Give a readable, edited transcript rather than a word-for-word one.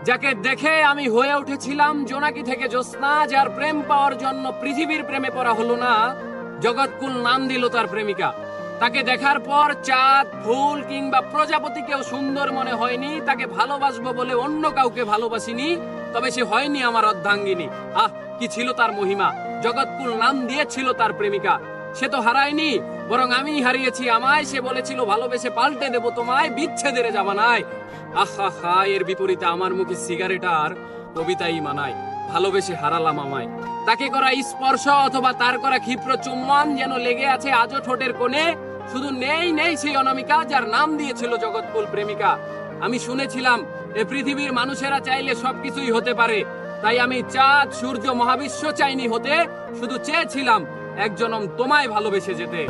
যাকে দেখে আমি হয়ে উঠেছিলাম জোনাকি থেকে জ্যোৎস্না, যার প্রেম পাওয়ার জন্য পৃথিবীর প্রেমে পড়া হলো না, জগৎকুল নাম দিল তার প্রেমিকা। তাকে দেখার পর চাঁদ, ফুল কিংবা প্রজাপতিকেও সুন্দর মনে হয়নি। তাকে ভালোবাসবো বলে অন্য কাউকে ভালোবাসিনি, তবে সে হয়নি আমার অর্ধাঙ্গিনী। আহ, কি ছিল তার মহিমা! জগৎকুল নাম দিয়েছিল তার প্রেমিকা। সে তো হারায়নি, বরং আমি হারিয়েছি আমায়। সে বলেছিল ভালোবেসে পাল্টে দেব তোমায়, বিচ্ছেদের জামানায়। আহা হা, এর বিপরীতে আমার মুখে সিগারেট আর কবিতাই মানায়। ভালোবেসে হারালাম আমায়। তাকে করা স্পর্শ অথবা তার করা ক্ষিপ্র চুম্বন যেন লেগে আছে আজও ঠোঁটের কোণে। শুধু নেই নেই সেই অনামিকা, যার নাম দিয়েছিল জগৎকুল প্রেমিকা। আমি শুনেছিলাম এ পৃথিবীর মানুষেরা চাইলে সবকিছুই হতে পারে, তাই আমি চাঁদ, সূর্য, মহাবিশ্ব চাইনি হতে, শুধু চেয়েছিলাম এক জনম তোমায় ভালোবেসে যেতে।